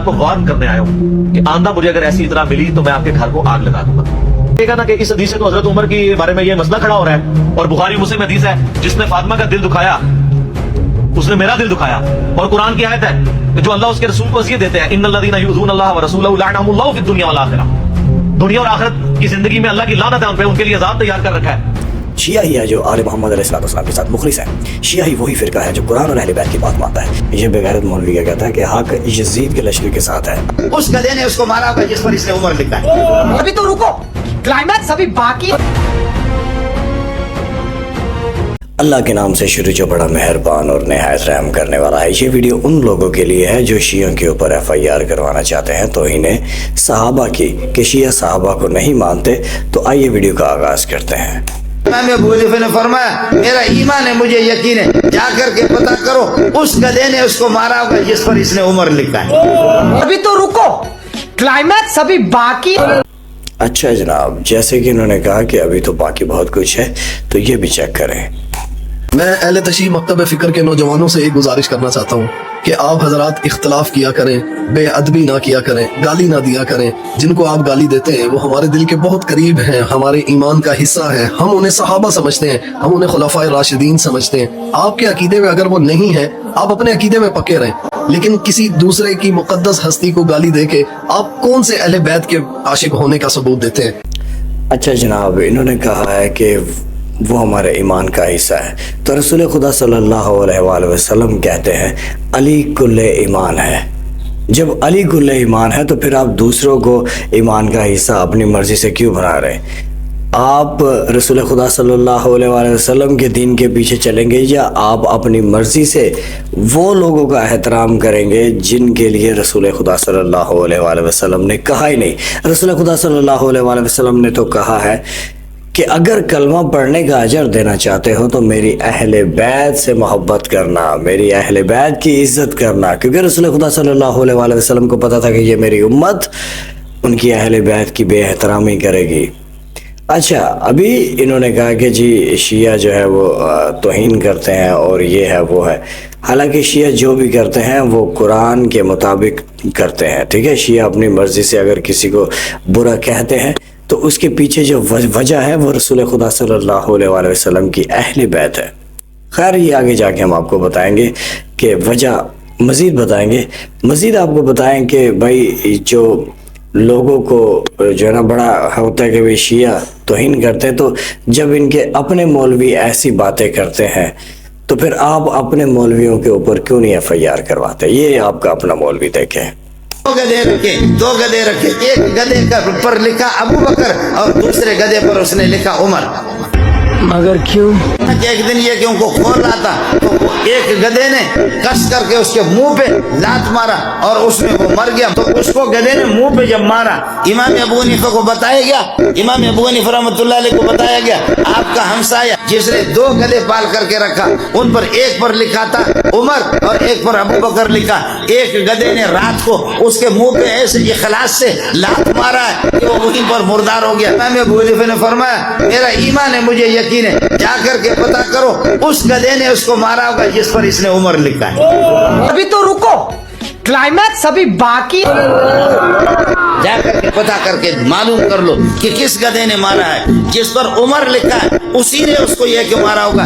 آپ کو وارن کرنے آیا ہوں کہ آندہ مجھے اگر ایسی اطلاع ملی تو میں آپ کے گھر کو آگ لگا دوں گا. دیکھا نا کہ اس حدیث سے تو حضرت عمر کے بارے میں یہ مسئلہ کھڑا ہو رہا ہے, اور بخاری مسلم حدیث ہے جس نے فاطمہ کا دل دکھایا اس نے میرا دل دکھایا, اور قرآن کی آیت ہے کہ جو اللہ اس کے رسول کو اذیت دیتے ہیں ان الذین یؤذون اللہ ورسولہ لعنهم اللہ فی الدنیا والآخرہ, دنیا اور آخرت کی زندگی میں اللہ کی لعنت ہے ان پہ, ان کے لیے عذاب تیار کر رکھا ہے. شیعہ ہی ہے جو آل محمد علیہ السلام کے ساتھ مخلص ہے. شیعہ ہی وہی فرقہ ہے جو قرآن اور اہل بیت کی بات مانتا ہے. یہ بغیرت مولوی کیا کہتا ہے کہ حق یزید کے لشکر کے ساتھ ہے. اس گدھے نے اس کو مارا ہوگا جس پر اس نے عمر لکھا ہے. ابھی تو رکو, کلائمیکس ابھی باقی. اللہ کے نام سے شروع جو بڑا مہربان اور نہایت رحم کرنے والا ہے. یہ ویڈیو ان لوگوں کے لیے ہے جو شیعوں کے اوپر FIR کروانا چاہتے ہیں توہین صحابہ کی, کہ شیعہ صحابہ کو نہیں مانتے. تو آئیے ویڈیو کا آغاز کرتے ہیں. امام ابو حنیفہ نے فرمایا میرا ایمان ہے, مجھے یقین ہے, جا کر کے پتہ کرو اس گدھے نے اس کو مارا ہوگا جس پر اس نے عمر لکھا ہے. ابھی تو رکو, کلائمیکس ابھی باقی. اچھا جناب, جیسے کہ انہوں نے کہا کہ ابھی تو باقی بہت کچھ ہے, تو یہ بھی چیک کریں. میں اہل تشیع مکتب فکر کے نوجوانوں سے ایک گزارش کرنا چاہتا ہوں کہ آپ حضرات اختلاف کیا کریں, بے ادبی نہ کیا کریں, گالی نہ دیا کریں. جن کو آپ گالی دیتے ہیں وہ ہمارے دل کے بہت قریب ہیں, ہمارے ایمان کا حصہ ہیں. ہم انہیں صحابہ سمجھتے ہیں, ہم انہیں خلفائے راشدین سمجھتے ہیں. آپ کے عقیدے میں اگر وہ نہیں ہے, آپ اپنے عقیدے میں پکے رہیں, لیکن کسی دوسرے کی مقدس ہستی کو گالی دے کے آپ کون سے اہل بیت کے عاشق ہونے کا ثبوت دیتے ہیں؟ اچھا جناب, انہوں نے کہا ہے کہ وہ ہمارے ایمان کا حصہ ہے, تو رسول خدا صلی اللہ علیہ وآلہ وسلم کہتے ہیں علی کل ایمان ہے. جب علی کل ایمان ہے تو پھر آپ دوسروں کو ایمان کا حصہ اپنی مرضی سے کیوں بنا رہے ہیں؟ آپ رسول خدا صلی اللہ علیہ وآلہ وسلم کے دین کے پیچھے چلیں گے, یا آپ اپنی مرضی سے وہ لوگوں کا احترام کریں گے جن کے لیے رسول خدا صلی اللہ علیہ وآلہ وسلم نے کہا ہی نہیں؟ رسول خدا صلی اللہ علیہ وآلہ وسلم نے تو کہا ہے کہ اگر کلمہ پڑھنے کا اجر دینا چاہتے ہو تو میری اہل بیت سے محبت کرنا, میری اہل بیت کی عزت کرنا, کیونکہ رسول خدا صلی اللہ علیہ وآلہ وسلم کو پتا تھا کہ یہ میری امت ان کی اہل بیت کی بے احترامی کرے گی. اچھا, ابھی انہوں نے کہا کہ جی شیعہ جو ہے وہ توہین کرتے ہیں اور یہ ہے وہ ہے. حالانکہ شیعہ جو بھی کرتے ہیں وہ قرآن کے مطابق کرتے ہیں, ٹھیک ہے. شیعہ اپنی مرضی سے اگر کسی کو برا کہتے ہیں تو اس کے پیچھے جو وجہ ہے وہ رسول خدا صلی اللہ علیہ وآلہ وسلم کی اہل بیت ہے. خیر, یہ آگے جا کے ہم آپ کو بتائیں گے کہ وجہ مزید بتائیں گے. مزید آپ کو بتائیں کہ بھائی جو لوگوں کو جو ہے نا بڑا ہوتا ہے کہ بھائی شیعہ توہین کرتے ہیں, تو جب ان کے اپنے مولوی ایسی باتیں کرتے ہیں تو پھر آپ اپنے مولویوں کے اوپر کیوں نہیں FIR کرواتے؟ یہ آپ کا اپنا مولوی دیکھیں. دو گدھے رکھے, ایک گدھے پر لکھا ابو بکر اور دوسرے گدھے پر اس نے لکھا عمر. مگر کیوں؟ ایک دن یہ کہ ان کو کھول رہا تھا تو ایک گدھے نے کس کر کے اس کے منہ پہ لات مارا اور اس میں وہ مر گیا. تو اس کو گدھے نے منہ پہ جب مارا, امام ابو حنیفہ کو بتایا گیا, امام ابو حنیفہ رحمۃ اللہ علیہ کو بتایا گیا آپ کا ہمسایہ جس نے دو گدھے پال کر کے رکھا, ان پر ایک پر لکھا تھا عمر اور ایک پر ابو بکر لکھا. ایک گدھے نے رات کو اس کے منہ پہ ایسے اخلاص سے لات مارا ہے کہ وہ وہیں پر مردار ہو گیا. امام ابو حنیفہ نے فرمایا میرا ایمان ہے, مجھے یقین ہے, جا کر کے پتہ کرو اس گدھے نے اس کو مارا ہوگا جس پر اس نے عمر لکھا ہے. ابھی تو رکو, کلائمیکس ابھی باقی. جا کر کے پتہ کر کے معلوم کر لو کہ کس گدھے نے مارا ہے. جس پر عمر لکھا ہے اسی نے اس کو یہ کہ مارا ہوگا.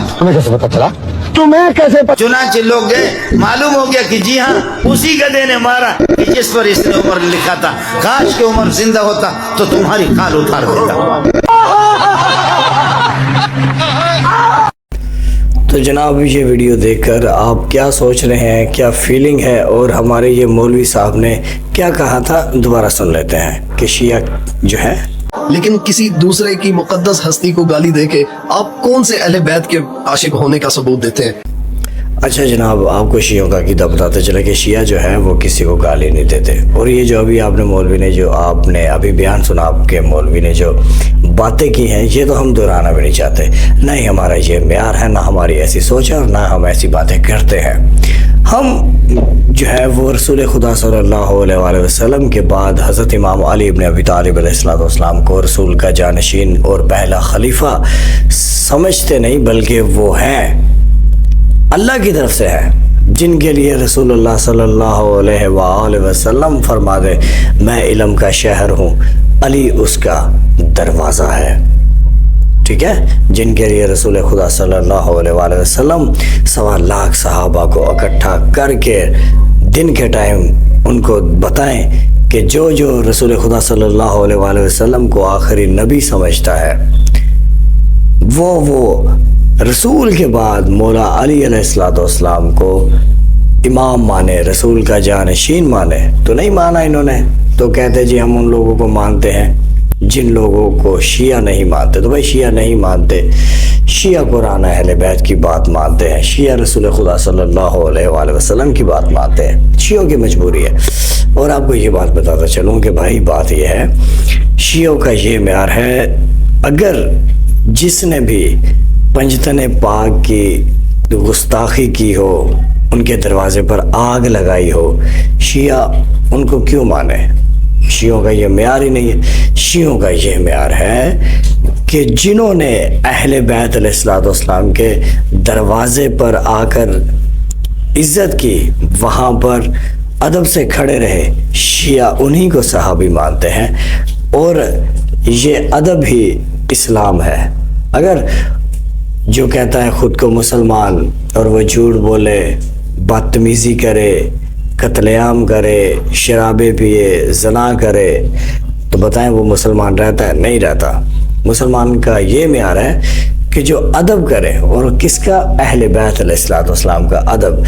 تمہیں کیسے پتا؟ چنانچہ لوگ گئے, معلوم ہو گیا کہ جی ہاں اسی گدھے نے مارا کہ جس پر اس نے عمر لکھا تھا. کاش کہ عمر زندہ ہوتا تو تمہاری کھال اتار دیتا. تو جناب, یہ ویڈیو دیکھ کر آپ کیا سوچ رہے ہیں, کیا فیلنگ ہے, اور ہمارے یہ مولوی صاحب نے کیا کہا تھا دوبارہ سن لیتے ہیں کہ شیعہ جو ہے لیکن کسی دوسرے کی مقدس ہستی کو گالی دے کے آپ کون سے اہل بیت کے عاشق ہونے کا ثبوت دیتے ہیں؟ اچھا جناب, آپ کو شیعوں کا عقیدہ بتاتے چلے کہ شیعہ جو ہے وہ کسی کو گالی نہیں دیتے. اور یہ جو ابھی آپ نے مولوی نے جو آپ نے ابھی بیان سنا, آپ کے مولوی نے جو باتیں کی ہیں, یہ تو ہم دہرانا بھی نہیں چاہتے. نہ ہی ہمارا یہ معیار ہے, نہ ہماری ایسی سوچ ہے, اور نہ ہم ایسی باتیں کرتے ہیں. ہم جو ہے وہ رسول خدا صلی اللہ علیہ وآلہ وسلم کے بعد حضرت امام علی ابن ابی طالب علیہ السلام کو رسول کا جانشین اور پہلا خلیفہ سمجھتے نہیں, بلکہ وہ ہیں اللہ کی طرف سے ہے. جن کے لیے رسول اللہ صلی اللہ علیہ وآلہ وسلم فرما دے میں علم کا شہر ہوں، علی اس کا دروازہ ہے۔ ٹھیک ہے، جن کے لیے رسول خدا صلی اللہ علیہ وآلہ وسلم 1.25 لاکھ صحابہ کو اکٹھا کر کے دن کے ٹائم ان کو بتائیں کہ جو رسول خدا صلی اللہ علیہ وآلہ وسلم کو آخری نبی سمجھتا ہے وہ رسول کے بعد مولا علی علیہ السلام کو امام مانے، رسول کا جانشین مانے۔ تو نہیں مانا انہوں نے، تو کہتے جی ہم ان لوگوں کو مانتے ہیں جن لوگوں کو شیعہ نہیں مانتے۔ تو بھائی شیعہ نہیں مانتے، شیعہ قرآن اہل بیت کی بات مانتے ہیں، شیعہ رسول خدا صلی اللہ علیہ وآلہ وسلم کی بات مانتے ہیں، شیعوں کی مجبوری ہے۔ اور آپ کو یہ بات بتاتا چلوں کہ بھائی بات یہ ہے، شیعوں کا یہ معیار ہے، اگر جس نے بھی پنجتن پاک کی گستاخی کی ہو، ان کے دروازے پر آگ لگائی ہو، شیعہ ان کو کیوں مانے؟ شیعوں کا یہ معیار ہی نہیں ہے۔ شیعوں کا یہ معیار ہے کہ جنہوں نے اہل بیت علیہ السلام کے دروازے پر آ کر عزت کی، وہاں پر ادب سے کھڑے رہے، شیعہ انہی کو صحابی مانتے ہیں، اور یہ ادب ہی اسلام ہے۔ اگر جو کہتا ہے خود کو مسلمان اور وہ جھوٹ بولے، بدتمیزی کرے، قتل عام کرے، شرابیں پیے، زنا کرے، تو بتائیں وہ مسلمان رہتا ہے؟ نہیں رہتا۔ مسلمان کا یہ معیار ہے کہ جو ادب کرے، اور کس کا؟ اہل بیت علیہ السلام کا ادب۔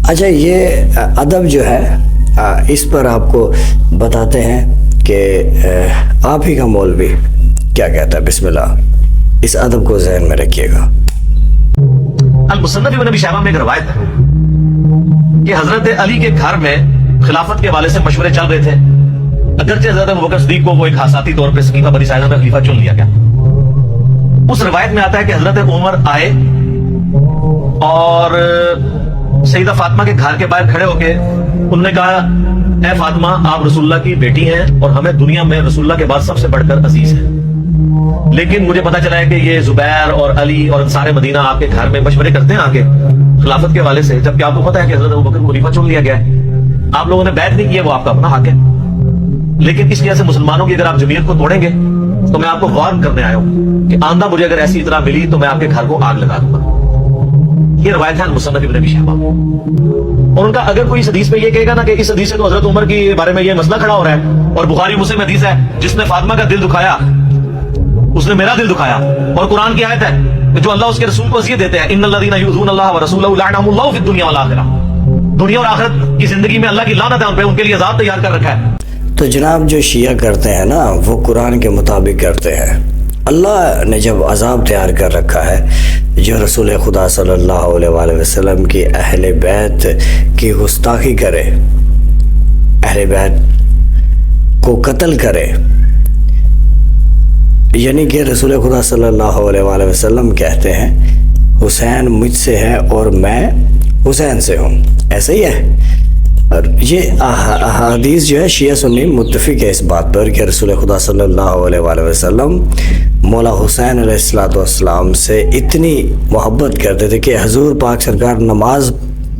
اچھا، یہ ادب جو ہے اس پر آپ کو بتاتے ہیں کہ آپ ہی کا مولوی کیا کہتا ہے۔ بسم اللہ، اس ادب کو ذہن میں رکھیے گا۔ المصنف ابن ابی شیبہ میں ایک روایت ہے کہ حضرت علی کے گھر میں خلافت کے حوالے سے مشورے چل رہے تھے، اگرچہ حضرت ابوبکر صدیق کو وہ ایک حساسی طور پہ سقیفہ بنی ساعدہ میں خلیفہ چن لیا گیا۔ اس روایت میں آتا ہے کہ حضرت عمر آئے اور سیدہ فاطمہ کے گھر کے باہر کھڑے ہو کے انہوں نے کہا، اے فاطمہ، آپ رسول اللہ کی بیٹی ہیں اور ہمیں دنیا میں رسول اللہ کے بعد سب سے بڑھ کر عزیز ہیں، لیکن مجھے پتا چلا ہے کہ یہ زبیر اور علی اور انصار مدینہ آپ کے گھر میں مشورے کرتے ہیں آگے خلافت کے حوالے سے، جبکہ آپ کو پتا ہے کہ حضرت ابوبکر کو خلیفہ چن لیا گیا ہے، آپ لوگوں نے بیعت نہیں کیا، وہ آپ کا اپنا حق ہے، لیکن اس وجہ سے مسلمانوں کی اگر آپ جمعیت کو توڑیں گے تو میں آپ کو وارن کرنے آیا ہوں کہ آئندہ مجھے اگر ایسی اطلاع ملی تو میں آپ کے گھر کو آگ لگا دوں گا۔ یہ روایت ہے مصنف ابن ابی شیبہ، اور ان کا اگر کوئی اس حدیث میں یہ کہے گا نا کہ اس حدیث سے تو حضرت عمر کے بارے میں یہ مسئلہ کھڑا ہو رہا ہے، اور بخاری مسلم حدیث ہے جس نے فاطمہ کا دل دکھایا اس نے میرا دل دکھایا، اور قرآن کی آیت ہے کہ جو اللہ اس کے رسول کو اذیت دیتے ہیں، ان الذین یؤذون اللہ ورسولہ لعنهم اللہ فی الدنیا والآخرہ، دنیا اور آخرت کی زندگی میں اللہ کی لعنت ہے ان پہ، ان کے لیے عذاب تیار کر رکھا ہے۔ تو جناب جو شیعہ کرتے ہیں نا وہ قرآن کے مطابق کرتے ہیں۔ اللہ نے جب عذاب تیار کر رکھا ہے، جو رسول خدا صلی اللہ علیہ وآلہ وسلم کی اہل بیت کی گستاخی کرے، اہل بیت کو قتل کرے، یعنی کہ رسول خدا صلی اللہ علیہ وآلہ وسلم کہتے ہیں حسین مجھ سے ہے اور میں حسین سے ہوں، ایسا ہی ہے۔ اور یہ احادیث جو ہے شیعہ سنی متفق ہے اس بات پر کہ رسول خدا صلی اللہ علیہ وآلہ وسلم مولا حسین علیہ السلام سے اتنی محبت کرتے تھے کہ حضور پاک سرکار نماز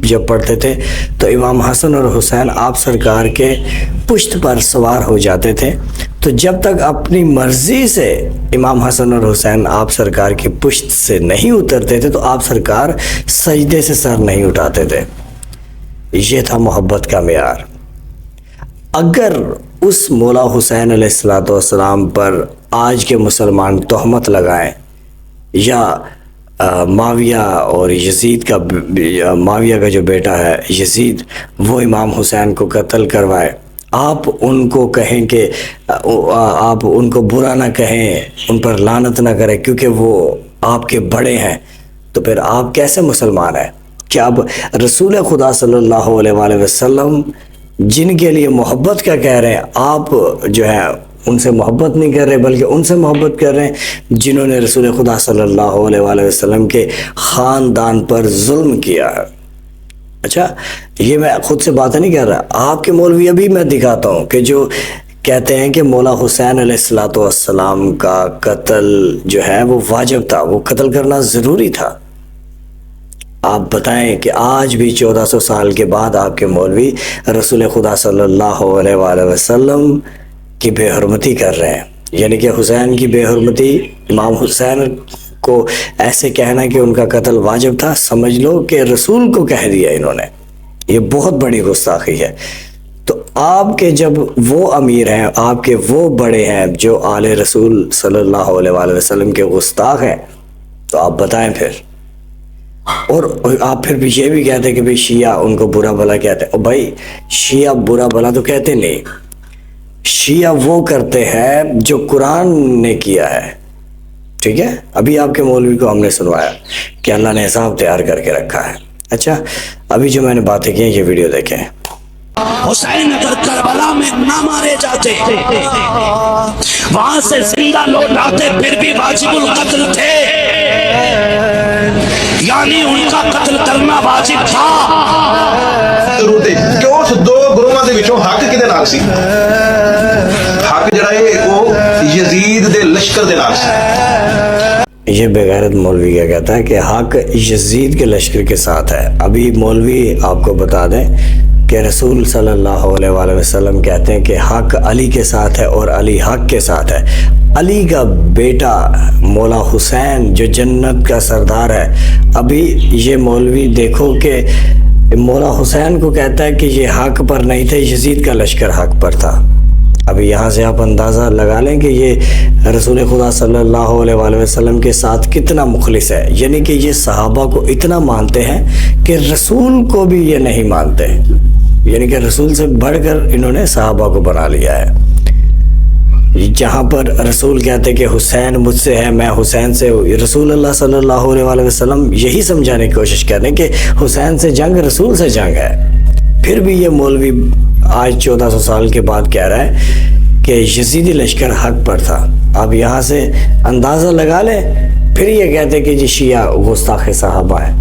جب پڑھتے تھے تو امام حسن اور حسین آپ سرکار کے پشت پر سوار ہو جاتے تھے، تو جب تک اپنی مرضی سے امام حسن اور حسین آپ سرکار کی پشت سے نہیں اترتے تھے تو آپ سرکار سجدے سے سر نہیں اٹھاتے تھے۔ یہ تھا محبت کا معیار۔ اگر اس مولا حسین علیہ السلام پر آج کے مسلمان تہمت لگائیں، یا معاویہ اور یزید کا، معاویہ کا جو بیٹا ہے یزید، وہ امام حسین کو قتل کروائے، آپ ان کو کہیں کہ آپ ان کو برا نہ کہیں، ان پر لعنت نہ کریں کیونکہ وہ آپ کے بڑے ہیں، تو پھر آپ کیسے مسلمان ہیں؟ کیا اب رسول خدا صلی اللہ علیہ وآلہ وسلم جن کے لیے محبت کا کہہ رہے ہیں، آپ جو ہے ان سے محبت نہیں کر رہے بلکہ ان سے محبت کر رہے ہیں جنہوں نے رسول خدا صلی اللہ علیہ وآلہ وسلم کے خاندان پر ظلم کیا ہے۔ اچھا، یہ میں خود سے باتیں نہیں کر رہا، آپ کے مولوی ابھی میں دکھاتا ہوں کہ جو کہتے ہیں کہ مولا حسین علیہ السلام کا قتل جو ہے وہ واجب تھا، وہ قتل کرنا ضروری تھا۔ آپ بتائیں کہ آج بھی 1400 سال کے بعد آپ کے مولوی رسول خدا صلی اللہ علیہ وآلہ وسلم کی بے حرمتی کر رہے ہیں، یعنی کہ حسین کی بے حرمتی، امام حسین کو ایسے کہنا کہ ان کا قتل واجب تھا، سمجھ لو کہ رسول کو کہہ دیا انہوں نے، یہ بہت بڑی گستاخی ہے۔ تو آپ کے جب وہ امیر ہیں، آپ کے وہ بڑے ہیں جو آل رسول صلی اللہ علیہ وآلہ وسلم کے گستاخ ہیں، تو آپ بتائیں پھر۔ اور آپ پھر بھی یہ بھی کہتے ہیں کہ بھئی شیعہ ان کو برا بھلا کہتے ہیں۔ اور بھائی شیعہ برا بھلا تو کہتے نہیں، شیعہ وہ کرتے ہیں جو قرآن نے کیا ہے، ٹھیک ہے؟ ابھی آپ کے مولوی کو ہم نے سنوایا کہ اللہ نے حساب تیار کر کے رکھا ہے۔ اچھا ابھی جو میں نے باتیں کی ہیں یہ ویڈیو دیکھیں۔ حسین اگر کربلا میں نہ مارے جاتے وہاں سے زندہ لوٹ آتے پھر بھی واجب القتل تھے، یعنی ان کا قتل کرنا واجب تھا۔ ضرورت ہے کہ اس دو گروہاں دے وچوں حق کدے نال سی؟ حق جڑا ہے وہ یزید دے لشکر دے نال سی۔ یہ بغیرت مولوی کیا کہتا ہے کہ حق یزید کے لشکر کے ساتھ ہے۔ ابھی مولوی آپ کو بتا دیں کہ رسول صلی اللہ علیہ وآلہ وسلم کہتے ہیں کہ حق علی کے ساتھ ہے اور علی حق کے ساتھ ہے۔ علی کا بیٹا مولا حسین جو جنت کا سردار ہے، ابھی یہ مولوی دیکھو کہ مولا حسین کو کہتا ہے کہ یہ حق پر نہیں تھے، یزید کا لشکر حق پر تھا۔ ابھی یہاں سے آپ اندازہ لگا لیں کہ یہ رسول خدا صلی اللہ علیہ وآلہ وسلم کے ساتھ کتنا مخلص ہے، یعنی کہ یہ صحابہ کو اتنا مانتے ہیں کہ رسول کو بھی یہ نہیں مانتے، یعنی کہ رسول سے بڑھ کر انہوں نے صحابہ کو بنا لیا ہے۔ جہاں پر رسول کہتے کہ حسین مجھ سے ہے، میں حسین سے ہوں، رسول اللہ صلی اللہ علیہ وآلہ وسلم یہی سمجھانے کی کوشش کر رہے ہیں کہ حسین سے جنگ رسول سے جنگ ہے۔ پھر بھی یہ مولوی آج 1400 سال کے بعد کہہ رہا ہے کہ یزیدی لشکر حق پر تھا۔ اب یہاں سے اندازہ لگا لیں، پھر یہ کہتے کہ جی شیعہ گستاخ صحابہ ہے۔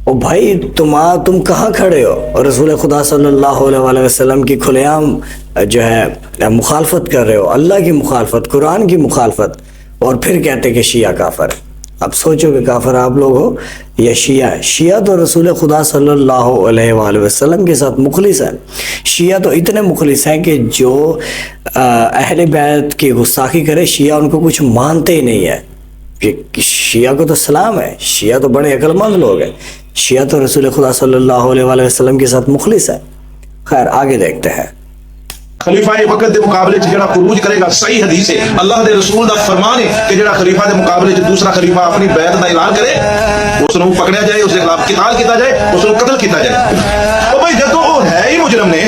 او بھائی تم کہاں کھڑے ہو؟ رسول خدا صلی اللہ علیہ وآلہ وسلم کی کھلے عام جو ہے مخالفت کر رہے ہو، اللہ کی مخالفت، قرآن کی مخالفت، اور پھر کہتے کہ شیعہ کافر ہے۔ اب سوچو کہ کافر آپ لوگ ہو یا شیعہ ہے؟ شیعہ تو رسول خدا صلی اللہ علیہ وآلہ وسلم کے ساتھ مخلص ہیں۔ شیعہ تو اتنے مخلص ہیں کہ جو اہل بیت کی گستاخی کرے، شیعہ ان کو کچھ مانتے ہی نہیں ہے۔ کہ شیعہ کو تو سلام ہے، شیعہ تو بڑے عقل مند لوگ ہیں، شیعہ تو رسول خدا صلی اللہ علیہ وآلہ وسلم کے ساتھ مخلص ہے۔ خیر آگے دیکھتے ہیں۔ خلیفہ وقت دے مقابلے چ جڑا خروج کرے گا، صحیح حدیث ہے، اللہ دے رسول دا فرمان ہے کہ جڑا خلیفہ دے مقابلے چ دوسرا خلیفہ اپنی بیعت دا اعلان کرے، اس نو پکڑیا جائے، اس کے خلاف قتال کیتا جائے، اس نو قتل کیتا جائے۔ او بھائی جدوں وہ ہے ہی مجرم نے،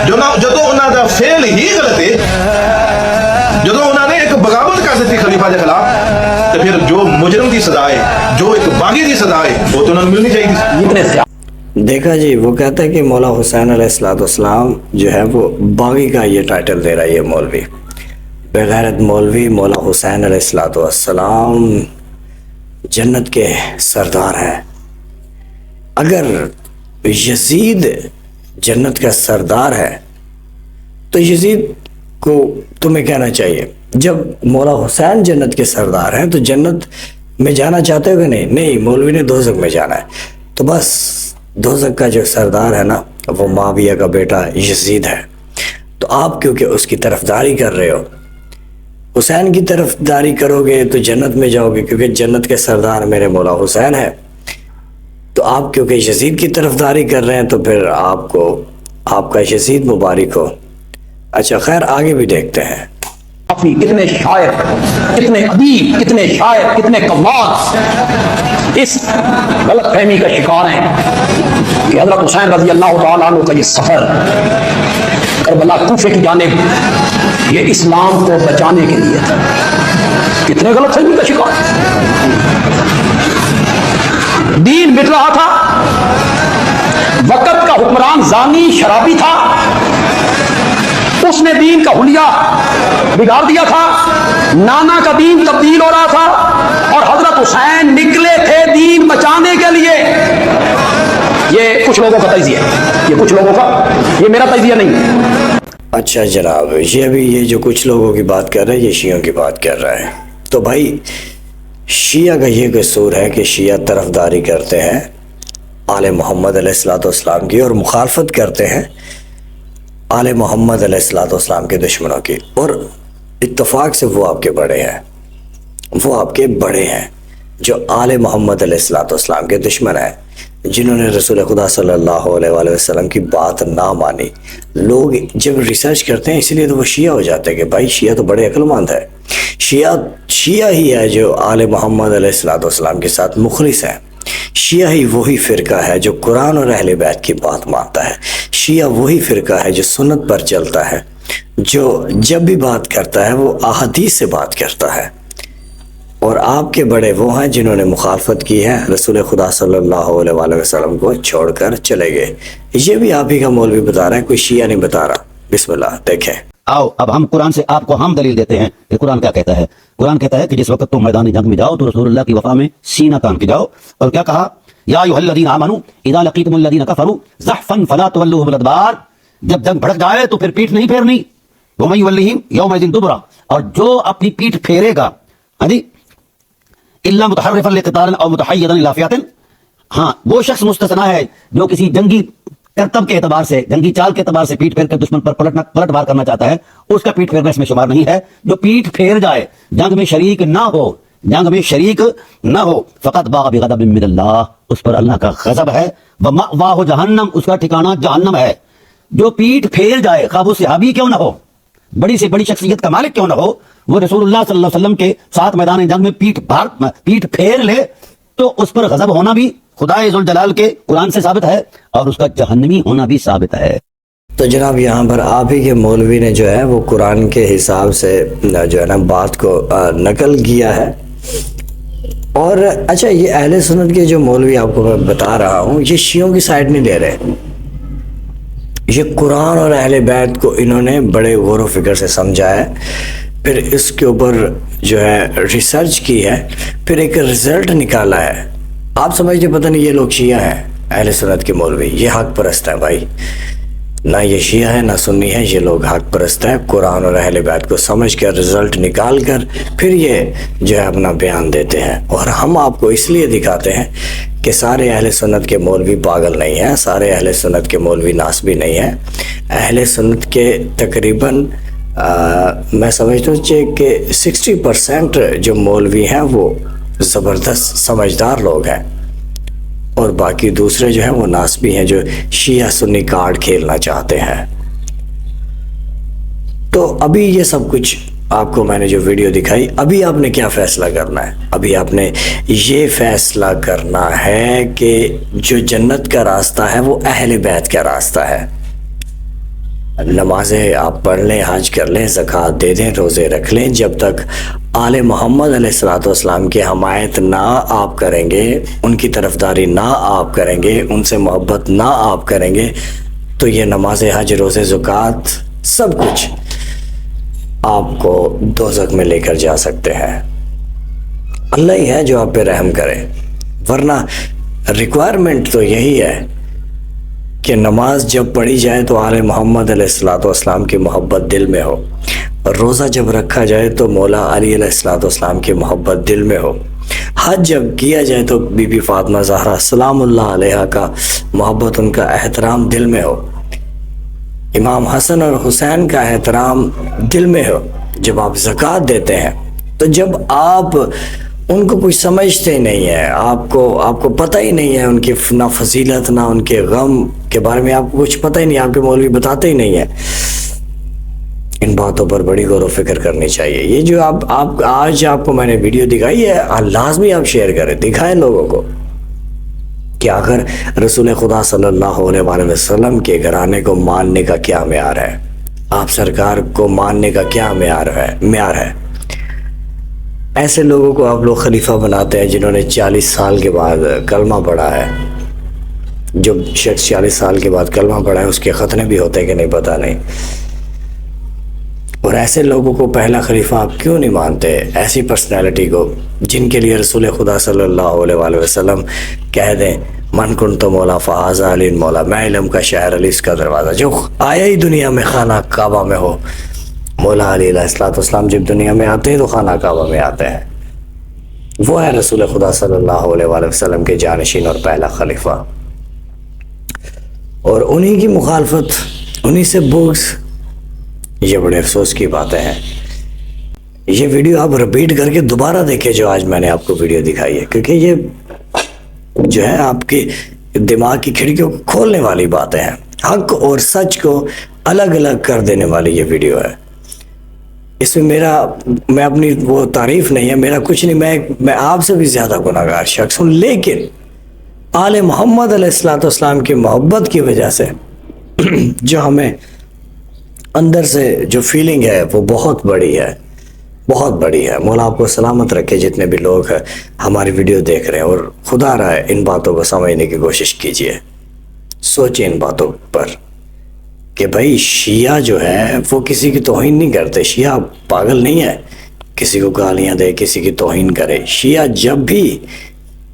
جدوں انہاں دا فعل ہی غلط ہے، جدوں انہاں نے ایک بغاوت کر دتی خلیفہ دے خلاف، تو پھر جو مجرم دی سزا ہے، جو ایک باغی دی سزا ہے، وہ تو انہاں نوں ملنی چاہیے۔ دیکھا جی، وہ کہتا ہے کہ مولا حسین علیہ السلام جو ہے وہ باغی کا یہ ٹائٹل دے رہا ہے یہ مولوی، بغیرت مولوی۔ مولا حسین علیہ السلام جنت کے سردار ہیں۔ اگر یزید جنت کا سردار ہے تو یزید کو تمہیں کہنا چاہیے، جب مولا حسین جنت کے سردار ہیں تو جنت میں جانا چاہتے ہو کہ نہیں؟ نہیں، مولوی نے دوزخ میں جانا ہے۔ تو بس دوزخ کا جو سردار ہے نا وہ معاویہ کا بیٹا یزید ہے۔ تو آپ کیونکہ اس کی طرفداری کر رہے ہو، حسین کی طرفداری کرو گے تو جنت میں جاؤ گے، کیونکہ جنت کے سردار میرے مولا حسین ہے۔ تو آپ کیونکہ یزید کی طرفداری کر رہے ہیں تو پھر آپ کا یزید مبارک ہو۔ اچھا خیر آگے بھی دیکھتے ہیں۔ کتنے شاعر، کتنے ادیب، کتنے شاعر، کتنے قواس اس غلط فہمی کا شکار ہیں کہ حضرت حسین رضی اللہ تعالیٰ عنہ کا یہ سفر کربلا کوفے کی جانب یہ اسلام کو بچانے کے لیے تھا۔ کتنے غلط فہمی کا شکار، دین مٹ رہا تھا، وقت کا حکمران زانی شرابی تھا، اس نے دین کا حلیہ بگاڑ دیا تھا، نانا کا دین تبدیل ہو رہا تھا، اور حضرت حسین نکلے تھے دین بچانے کے لیے۔ یہ کچھ لوگوں کا تجزیہ ہے، یہ کچھ لوگوں کا، یہ میرا تجزیہ نہیں۔ اچھا جناب، یہ جو کچھ لوگوں کی بات کر رہے ہیں یہ شیعوں کی بات کر رہا ہے۔ تو بھائی شیعہ کا یہ قصور ہے کہ شیعہ طرفداری کرتے ہیں آل محمد علیہ الصلوۃ والسلام کی اور مخالفت کرتے ہیں آل محمد علیہ الصلوۃ والسلام کے دشمنوں کی، اور اتفاق سے وہ آپ کے بڑے ہیں، وہ آپ کے بڑے ہیں جو آل محمد علیہ الصلوۃ والسلام کے دشمن ہیں، جنہوں نے رسول خدا صلی اللہ علیہ وآلہ وسلم کی بات نہ مانی۔ لوگ جب ریسرچ کرتے ہیں، اس لیے تو وہ شیعہ ہو جاتے ہیں کہ بھائی شیعہ تو بڑے عقل مند ہے، شیعہ ہی ہے جو آل محمد علیہ الصلوۃ والسلام کے ساتھ مخلص ہے، شیعہ ہی وہی فرقہ ہے جو قرآن اور اہل بیت کی بات مانتا ہے، شیعہ وہی فرقہ ہے جو سنت پر چلتا ہے، جو جب بھی بات کرتا ہے وہ احادیث سے بات کرتا ہے، اور آپ کے بڑے وہ ہیں جنہوں نے مخالفت کی ہے، رسول خدا صلی اللہ علیہ وآلہ وسلم کو چھوڑ کر چلے گئے۔ یہ بھی آپ ہی کا مولوی بتا رہا ہے، کوئی شیعہ نہیں بتا رہا۔ بسم اللہ دیکھیں۔ آؤ اب ہم قرآن سے آپ کو ہم دلیل دیتے ہیں کہ قرآن کیا کہتا ہے۔ قرآن کہتا ہے کہ جس وقت تم میدان جنگ میں جاؤ تو رسول اللہ کی وفا میں سینہ تان کے جاؤ، اور کیا کہا؟ یا ایھا الذین آمنوا اذا لقیتم الذین کفروا زحفا فلا تولوهم الادبار، جب جنگ بھڑک جائے تو پھر پیٹھ نہیں پھیرنی، ومن یولہم یومئذ دبرا، اور جو اپنی پیٹھ پھیرے گا، ہاں جی، الا متحرفا لقتال او متحیزا الی فئۃ، ہاں وہ شخص مستثنا ہے جو کسی جنگی کرتب کے اعتبار سے، جنگی چال کے اعتبار سے پیٹ پھیر کر دشمن پر پلٹ وار کرنا چاہتا ہے، اس کا پیٹ پھیرنا اس میں شمار نہیں ہے۔ جو پیٹ پھیر جائے، جنگ میں شریک نہ ہو، جنگ میں شریک نہ ہو، فقط باغ بغضب من اللہ، اس پر اللہ کا غضب ہے، ومأواہ جہنم، اس کا ٹھکانہ جہنم ہے۔ جو پیٹ پھیر جائے، خواہ وہ صحابی کیوں نہ ہو، بڑی سے بڑی شخصیت کا مالک کیوں نہ ہو، وہ رسول اللہ صلی اللہ علیہ وسلم کے ساتھ میدان جنگ میں پیٹ پھیر لے تو اس پر غضب ہونا بھی خدائے ذوالجلال کے قرآن سے ثابت ہے، اور اس کا جہنمی ہونا بھی ثابت ہے۔ تو جناب یہاں پر آپ ہی کے مولوی نے جو ہے وہ قرآن کے حساب سے جو ہے نا بات کو نقل کیا ہے، اور اچھا یہ اہل سنت کے جو مولوی آپ کو میں بتا رہا ہوں، یہ شیعوں کی سائڈ نہیں لے رہے، یہ قرآن اور اہل بیت کو انہوں نے بڑے غور و فکر سے سمجھا ہے، پھر اس کے اوپر جو ہے ریسرچ کی ہے، پھر ایک رزلٹ نکالا ہے۔ آپ سمجھتے پتہ نہیں یہ لوگ شیعہ ہیں، اہل سنت کے مولوی یہ حق پرست ہیں بھائی، نہ یہ شیعہ ہے نہ سنی ہے، یہ لوگ حق پرست ہیں، قرآن اور اہل بیت کو سمجھ کر رزلٹ نکال کر پھر یہ جو ہے اپنا بیان دیتے ہیں، اور ہم آپ کو اس لیے دکھاتے ہیں کہ سارے اہل سنت کے مولوی پاگل نہیں ہیں، سارے اہل سنت کے مولوی ناسبی نہیں ہیں، اہل سنت کے تقریباً میں سمجھتا ہوں کہ 60% جو مولوی ہیں وہ زبردست سمجھدار لوگ ہیں، اور باقی دوسرے جو ہیں وہ ناسبی ہیں جو شیعہ سنی کارڈ کھیلنا چاہتے ہیں۔ تو ابھی یہ سب کچھ آپ کو میں نے جو ویڈیو دکھائی، ابھی آپ نے کیا فیصلہ کرنا ہے؟ ابھی آپ نے یہ فیصلہ کرنا ہے کہ جو جنت کا راستہ ہے وہ اہل بیت کا راستہ ہے۔ نمازیں آپ پڑھ لیں، حج کر لیں، زکوٰۃ دے دیں، روزے رکھ لیں، جب تک آل محمد علیہ الصلوۃ والسلام کی حمایت نہ آپ کریں گے، ان کی طرفداری نہ آپ کریں گے، ان سے محبت نہ آپ کریں گے، تو یہ نماز حج، روزے، زکوٰۃ سب کچھ آپ کو دوزخ میں لے کر جا سکتے ہیں۔ اللہ ہی ہے جو آپ پہ رحم کرے، ورنہ ریکوائرمنٹ تو یہی ہے کہ نماز جب پڑھی جائے تو آل محمد علیہ الصلوۃ والسلام کی محبت دل میں ہو، اور روزہ جب رکھا جائے تو مولا علی علیہ الصلوۃ والسلام کی محبت دل میں ہو، حج جب کیا جائے تو بی بی فاطمہ زہرا سلام اللہ علیہا کا محبت، ان کا احترام دل میں ہو، امام حسن اور حسین کا احترام دل میں ہو۔ جب آپ زکوٰۃ دیتے ہیں تو جب آپ ان کو کچھ سمجھتے ہی نہیں ہے، آپ کو پتہ ہی نہیں ہے ان کی نہ فضیلت نہ ان کے غم کے بارے میں آپ کو کچھ پتہ ہی نہیں، آپ کے مولوی بتاتے ہی نہیں ہیں، ان باتوں پر بڑی غور و فکر کرنی چاہیے۔ یہ جو آپ آج آپ کو میں نے ویڈیو دکھائی ہے، لازمی آپ شیئر کریں، دکھائیں لوگوں کو کہ آخر رسول خدا صلی اللہ علیہ وآلہ وسلم کے گھرانے کو ماننے کا کیا معیار ہے، آپ سرکار کو ماننے کا کیا معیار ہے۔ ایسے لوگوں کو آپ لوگ خلیفہ بناتے ہیں جنہوں نے 40 سال کے بعد کلمہ پڑھا ہے۔ جو شخص 40 سال کے بعد کلمہ پڑھا ہے اس کے ختنے بھی ہوتے ہیں کہ نہیں پتہ نہیں، اور ایسے لوگوں کو پہلا خلیفہ آپ کیوں نہیں مانتے؟ ایسی پرسنالٹی کو جن کے لیے رسول خدا صلی اللہ علیہ وآلہ وسلم کہہ دیں من کنت مولا فہذا علی مولا، میں علم کا شہر، علی اس کا دروازہ، جو آیا ہی دنیا میں خانہ کعبہ میں ہو، مولا علی علیہ الصلوۃ والسلام جب دنیا میں آتے ہیں تو خانہ کعبہ میں آتے ہیں، وہ ہے رسول خدا صلی اللہ علیہ وآلہ وسلم کے جانشین اور پہلا خلیفہ، اور انہی کی مخالفت، انہی سے بغض، یہ بڑے افسوس کی باتیں ہیں۔ یہ ویڈیو آپ رپیٹ کر کے دوبارہ دیکھیں جو آج میں نے آپ کو ویڈیو دکھائی ہے، کیونکہ یہ جو ہے آپ کی دماغ کی کھڑکیوں کو کھولنے والی باتیں ہیں، حق اور سچ کو الگ الگ کر دینے والی یہ ویڈیو ہے۔ اس میں میں اپنی وہ تعریف نہیں ہے، میرا کچھ نہیں، میں آپ سے بھی زیادہ گناہگار شخص ہوں، لیکن آل محمد علیہ الصلوۃ والسلام کی محبت کی وجہ سے جو ہمیں اندر سے جو فیلنگ ہے وہ بہت بڑی ہے، بہت بڑی ہے۔ مولا آپ کو سلامت رکھے، جتنے بھی لوگ ہیں ہماری ویڈیو دیکھ رہے ہیں، اور خدا رہا ہے ان باتوں کو سمجھنے کی کوشش کیجئے، سوچیں ان باتوں پر کہ بھائی شیعہ جو ہے وہ کسی کی توہین نہیں کرتے، شیعہ پاگل نہیں ہے کسی کو گالیاں دے، کسی کی توہین کرے۔ شیعہ جب بھی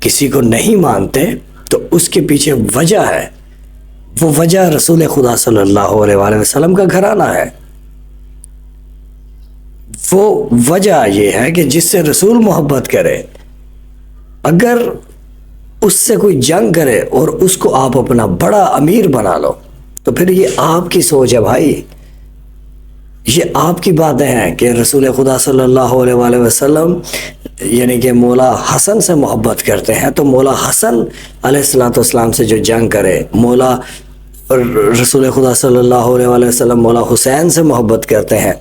کسی کو نہیں مانتے تو اس کے پیچھے وجہ ہے، وہ وجہ رسول خدا صلی اللہ علیہ وآلہ وسلم کا گھرانہ ہے۔ وہ وجہ یہ ہے کہ جس سے رسول محبت کرے، اگر اس سے کوئی جنگ کرے اور اس کو آپ اپنا بڑا امیر بنا لو تو پھر یہ آپ کی سوچ ہے بھائی، یہ آپ کی باتیں ہیں کہ رسول خدا صلی اللہ علیہ وآلہ وسلم یعنی کہ مولا حسن سے محبت کرتے ہیں، تو مولا حسن علیہ الصلوۃ والسلام سے جو جنگ کرے، مولا رسول خدا صلی اللہ علیہ وآلہ وسلم مولا حسین سے محبت کرتے ہیں،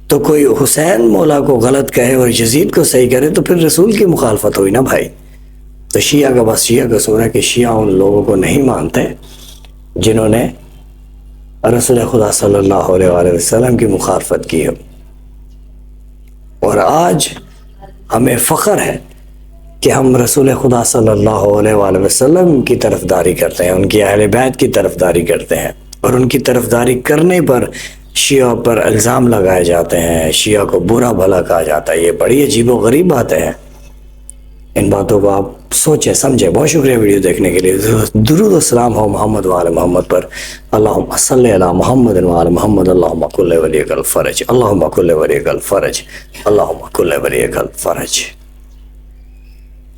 تو کوئی حسین مولا کو غلط کہے اور یزید کو صحیح کرے تو پھر رسول کی مخالفت ہوئی نا بھائی۔ تو شیعہ کا بس شیعہ قصور ہے کہ شیعہ ان لوگوں کو نہیں مانتے جنہوں نے رسول خدا صلی اللہ علیہ وآلہ وسلم کی مخالفت کی ہے۔ اور آج ہمیں فخر ہے کہ ہم رسول خدا صلی اللہ علیہ وآلہ وسلم کی طرفداری کرتے ہیں، ان کی اہل بیت کی طرفداری کرتے ہیں، اور ان کی طرفداری کرنے پر شیعہ پر الزام لگائے جاتے ہیں، شیعہ کو برا بھلا کہا جاتا ہے۔ یہ بڑی عجیب و غریب باتیں ہیں، ان باتوں کو آپ سوچیں سمجھیں۔ بہت شکریہ ویڈیو دیکھنے کے لیے۔ درود و سلام ہو محمد وعلی محمد پر، اللہم صلی علی محمد وعلی محمد، اللہم کل ولیک الفرج، اللہم کل ولیک الفرج، اللہم کل ولیک الفرج۔